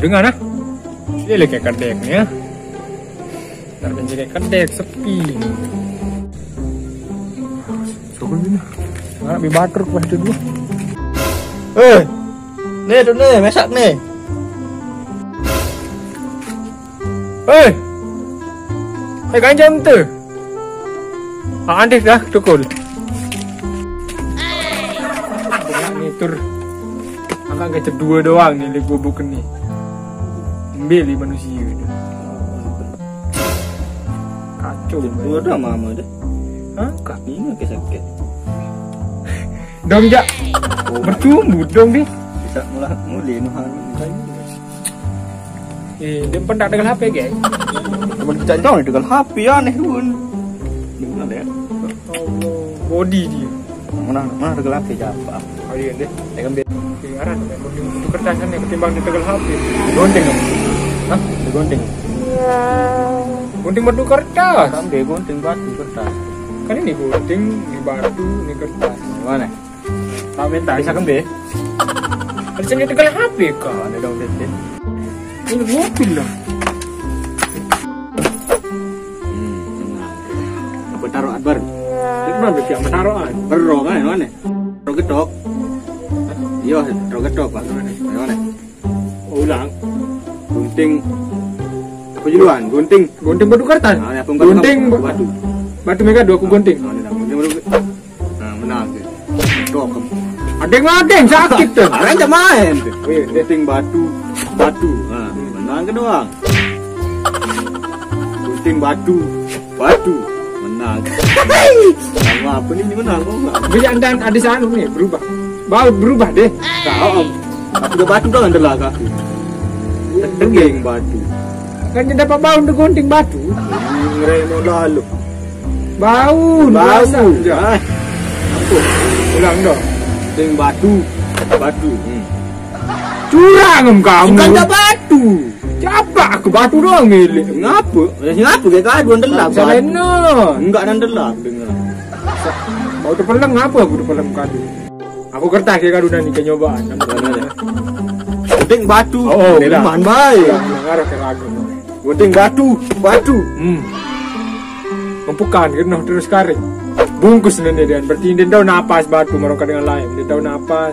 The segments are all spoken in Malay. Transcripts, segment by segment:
dengar nah. Dia lagi kayak kedeknya. Ntar kan kayak kedek sepi. Coba gini. Mana bi batur pas itu dua. Nih tuh nih, masak nih. Ganjam tu. Andek dah tukul. Ni tur. Akan kecet dua doang nih di bubuk ni. Beli manusia ni. Kacau. Dua dah mama dah. Hah? Kaki ni sakit. Dong jak. Bertumbuh dong ni. Bisa mulai nuhan. Dia pendak dengan HP guys. Teman kita tahu dengan HP aneh pun. Dengar deh. Body dia. Mana dengan HP siapa? Oh iya deh. Saya ambil aran itu kertas kan ketimbang di tegal HP. Gonting kan? Hah? Gonting. Gunting batu kertas. Sampai gunting batu kertas. Kan ini gunting, ini batu, ini kertas. Mana? Tak minta. Bisa kembe? Ada di tegal HP kah? Ada dong tete. Ini mobil lah. Apa taruhan baru? Itu mana berarti yang menaruhan? Baru kan mana? Taruh getok. Iya, taruh getok pak. Mana? Ulang. Gunting. Apa juluan? Gunting. Gunting batu kertas. Gunting batu. Batu mega dua aku gunting. Nah, menang. Getok. Ada yang sakit tuh. Orang tak main. Gunting batu. Nah, menang ke doang. Gunting batu. Menang. Sama apa ni menang kok enggak? Biar dan ada sana ni berubah. Berubah deh. Tahu. Aku dah batu dah andalah kaki. Degeng batu. Kan dia dapat bau untuk gunting batu. Ngereno lalu. Bau. Apa? Ulang dong. Gunting batu. Curang kamu. Bukan tak batu. Siapa aku batu doang milik. Ngapa? Ngapa kayak kadu andalah. Salena. Enggak andalah dengar. Bau terpeleng apa aku terpeleng kadu. Aku kertas kayak kadu dan ikan nyobaan. Gunting batu. Man baik. Ngarah ke lagu. Gunting batu. Mempukan kena terus karing. Bungkus nenek dan berarti dia tahu napas batu mereka dengan lain. Dia tahu napas.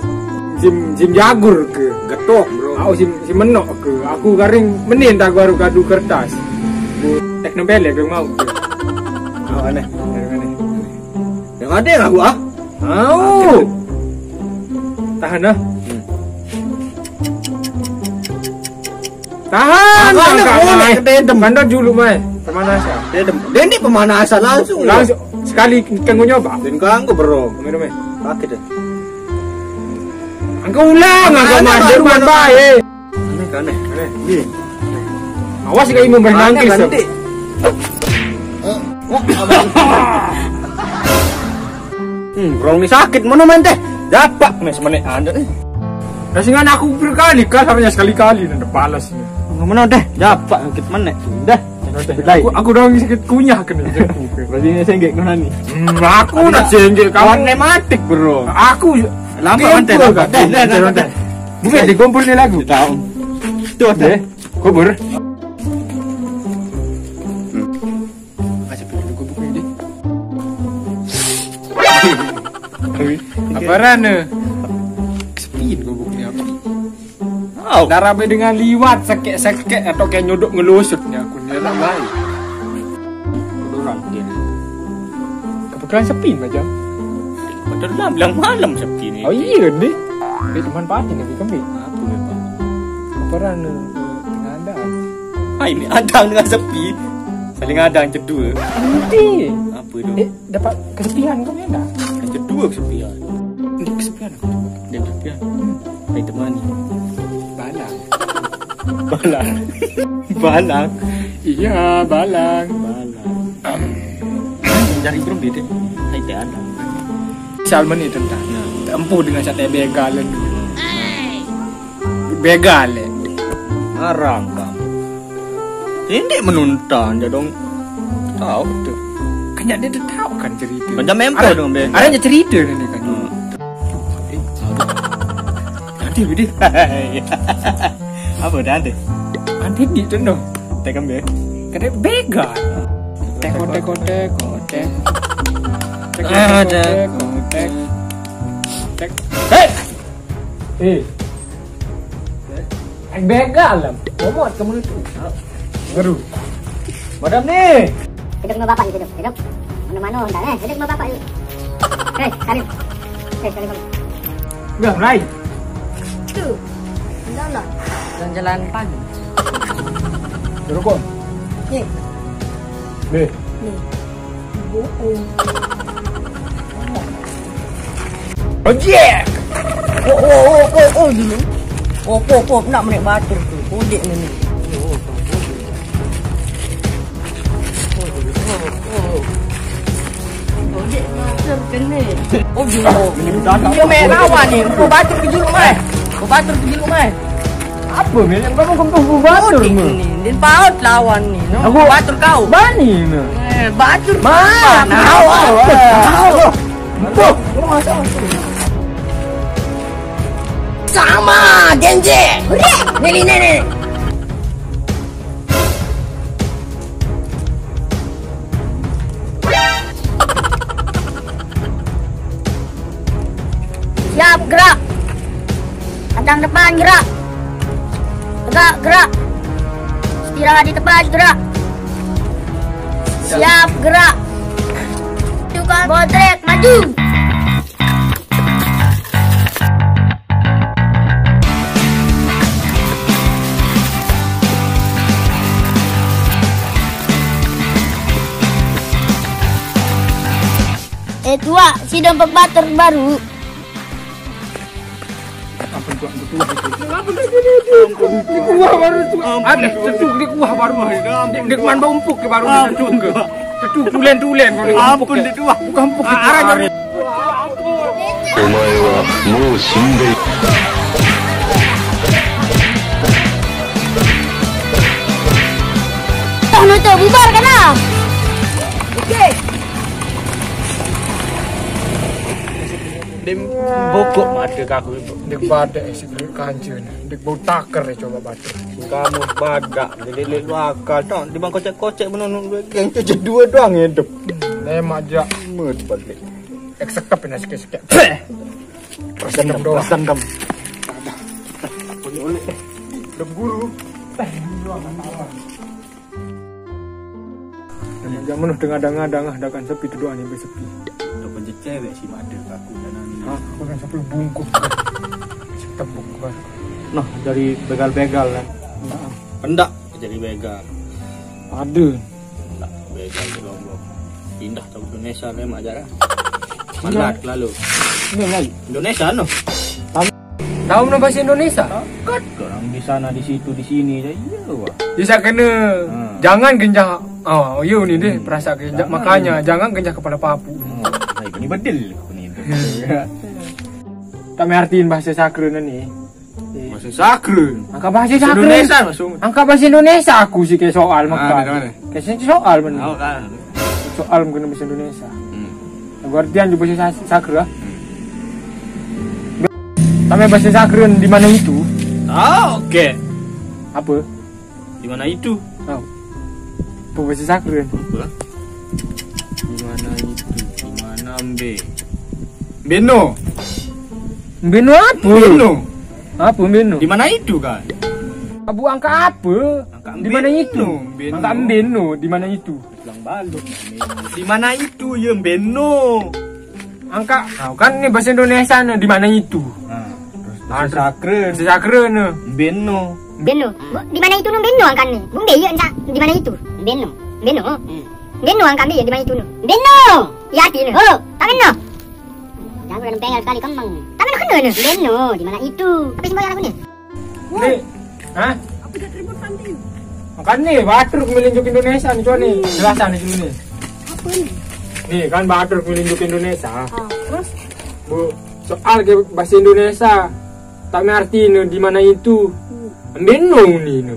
Sim jagur ke Getok bro. Aku sim menok ke. Aku garing menin tak baru kadu kertas. Teknobel ya mau ke. Aneh. Yang ada yang aku Tahan dah. Tahan. Kededem. Bandar julu mai. Pemanasan. Dia ni pemanasan langsung. Sekali kanggo nyoba. Dan kanggo bro. Minum eh. Pakai deh. Angka ulang, angka mandir man baik. Aneh. Iya. Awas kayak imam bernangkis. Bro ni sakit mana main teh? Dapat mes menek anda ni. Rasingan aku berkali harusnya sekali-kali dan palas. Mana teh? Dapat sakit menek. Dah. Aku dong sakit kunyah kena. Berarti ni senggek mana ni? Aku nak senggek kawan nematik bro. Aku lama mantel. Bukan dikumpul ni lagu. Tahu. Tuh deh. Kubur. Masih perlu kubur ni. Apaan ni? Speed kubur ni aku. Darabe dengan liwat sekek atau kayak nyodok ngelusutnya aku ni tak baik. Orang dia. Kebetulan sepi macam. Betul lah bilang malam seperti ni. Oh iya ni. Dia cuma pati ni kami. Apa ni pak? Apaan ni? Tengah ada. Ini adang dengan sepi. Saling adang cedua. Nanti. Apa tu? Dapat kesepian kau ni tak? Cedua kesepian. Ini kesepian aku. Dia kesepian. Hai teman ni. Balang. Iya, balang. Mencari belum dia. Hai teh ada. Salman itu tentang empuh dengan sate begal. Begal. Arang kamu. Ini menuntan dia dong. Tahu tu. Kayaknya dia tahu kan cerita. Macam memper dong be. Adanya cerita ni kan. Nanti dia. Apa dah ante? Ante di tuh dong. Tekan be. Kadek bega. Tek. Ada. Tek. Hei. Bega lah. Momot kamu itu. Baru. Madam nih. Duduk sama bapak gitu, duduk. Mana-mana entar duduk sama bapak yuk. Salim. Salim. Udah mulai. Tuh. Enggak. Jalan-jalan pagi. Duduk kok. Nih. Nih. Ojek. Oh dulu. Oh, nak menaik batur tu. Kodek ni. Kodek batur kena. Oh dulu. Dia main lawan ni. Kau batur pergi rumah. Apa ni? Kamu kumpul batur Kodek mu. ni. Dia paut lawan ni. Aku Batur kau. Bani ni. Batur. Mana? Sama Genji. Neli. Siap, gerak. Hadang depan, gerak. Tegak, gerak. Istirahat di tempat, gerak. Siap, gerak. Tukang bodrek, maju. Tua, si dompet batur baru. Di kuah baru tu. Ada tetuk di kuah baru. Dek man baumpuk ke baru tetuk ke. Tetuk tulen kau ni. Ampun dia tua. Bukan empuk. Arah nyari. お前はもう死んでいる。 Nutup, bubar kan lah. Okey. Dem bokok mata kaku. Dek badak secret kancun. Dek bau takar coba batuk. Kamu bagak lelek lu akal tak di bang kocek menonton geng tu je dua doang hidup. Lemak jak. Mut balik. Eksekap ni sikit-sikit. Dendam doang. Dendam. Guru. Jangan menuh dengar-dengar adakan sepi tu doang ni sepi. Tu pun cewek si mata kaku dan Ha, bukan sampai bungkus. Tepuk kan. nah dari begal-begal kan. Pendak jadi begal. Ada. Pendak begal di Lombok. Pindah ke Indonesia lemak aja lah. Malat lalu. Ini lagi. Indonesia no. Tahu mana bahasa Indonesia? Kat orang di sana di situ di sini je. Iya wah. Bisa kena. Jangan genjah. Oh, yo ni deh perasa genjah. Makanya jangan genjah kepala papu. Nah, ini bedel ni. Kami artiin bahasa sakra ni. Bahasa sakra. Angka bahasa sakra. Indonesia masuk. Angka bahasa Indonesia aku sih ke soal makan. mana? Ke soal mana? Tahu kan. Soal kena bahasa Indonesia. Aku artian juga bahasa sakra. Kami bahasa sakra di mana itu? Ah, okey. Apa? Di mana itu? Tahu. Apa bahasa sakra? Apa? Di mana itu? Di mana Ambe? Beno. Beno apa? Beno. Apa Beno? Di mana itu kan? Abu angka apa? Angka Di mana Beno. itu? Beno. Angka Beno di mana itu? Lang balut. Di mana itu ya Beno? Angka, kan ni bahasa Indonesia ni di mana itu? Bahasa sakra. Bahasa sakra ni. Beno. Beno. Di mana itu nu Beno angkan ni? Bung dia enca. Di mana itu? Beno. Beno angkan dia di mana itu nu? Beno. Ya ti nu. Oh, tak Beno. Jangan dalam pengal sekali kembang. Tak Beno kena nu. Beno di mana itu? Apa sembahyang aku ni? Ni, ha? Apa dah ribut pantai? Kan ni batur melinjuk Indonesia ni cuan ni. Jelasan di sini ni. Apa ni? Ni kan batur melinjuk Indonesia. Terus Bu, soal ke bahasa Indonesia. Tak mengerti ni di mana itu. Beno ni nu.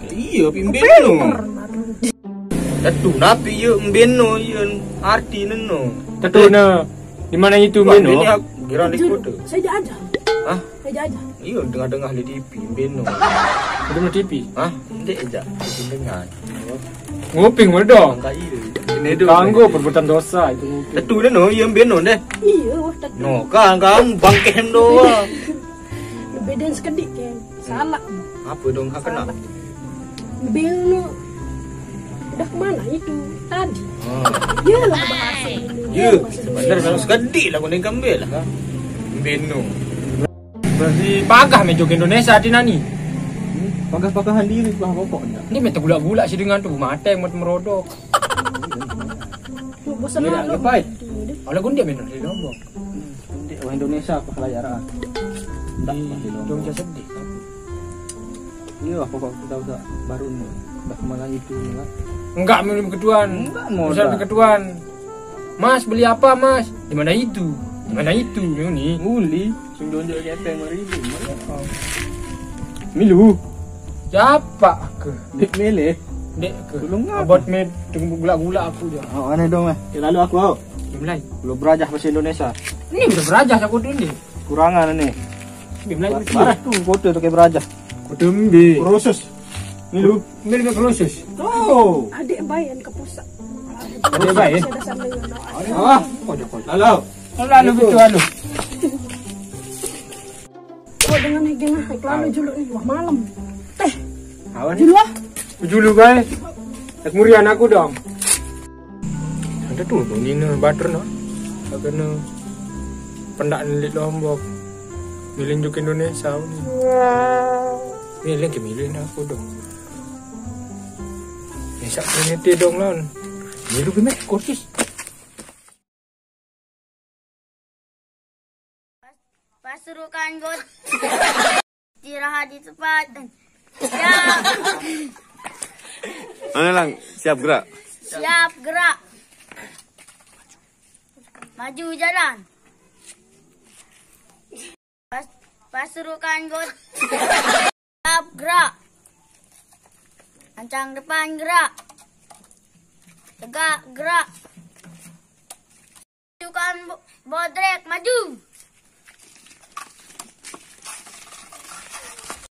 Iya, Beno. Tetu napi ya Beno ya arti neno. Tetu na di mana itu Beno? Ini kira di kota. Saya dah ada. Hah? Aja aja. Iya, dengar-dengar di TV, beno. Udah mau TV. Hah? Ndek aja, dengar. Nguping mau dong. Enggak iya. Ini dulu. Kanggo perbuatan dosa itu nguping. Tetu deh no, iya beno deh. Iya, wah tak. No, kamu bangkeh doang. Bedain sekedik kan. Salah. Apa dong? Apa nak? Beno. Udah kemana itu tadi? Oh. Iya lah bahasa. Iya, sebenarnya kalau sekali lah kau kambel lah. Beno. Berarti pagah mejo ke Indonesia di nani. Pagah-pagahan diri bah pokok enggak. Ini meta gula-gula sih dengan tuh mata yang mau merodok. Bosan Gila, lah. lepai. Oleh gundia menor di Lombok. Ndek orang Indonesia apa kelayaran? Ndak di Dong Lombok. saya sedih. Iya, pokok kita udah baru nih. Udah kemana itu enggak? Enggak minum ketuan. Enggak mau. Bisa beli ketuan. Mas beli apa mas? Di mana itu? Di mana itu? Ini. Muli, sing jonjol kepeng 5.000. Milu, Siapa ke? dek mele. Dek ke. Belum ngapa. Abot med tunggu gula-gula aku dia. Oh, aneh dong, lalu aku au. Belum lain. Belum berajah bahasa Indonesia. Ini udah berajah aku tuh ini. Kurangan nih. Belum lain. Parah tuh foto tuh kayak berajah. Kutembe. Proses. Milu. Mil ke krusus. Oh. Adik bayan ke pusat. Adik bayan? Ada sambil nyono. Ah, halo. Lalu gitu lalu. Oh dengan naik lalu juluk nih wah malam. Teh, Awan. julu ah. Julu guys. Tak murian aku dong. Ada tuh ini bater no. Agak no. Pendak nelit Lombok. Milih juk Indonesia ni. Milih aku dong. Bisa peniti dong lon. Milu ke kursus. Pasurukan got. Istirahat di tempat. Ya, Mana lang, siap gerak. siap gerak. Maju jalan. Pasurukan got. Siap gerak. Ancang depan gerak. Tegak gerak. Pasukan bodrek maju.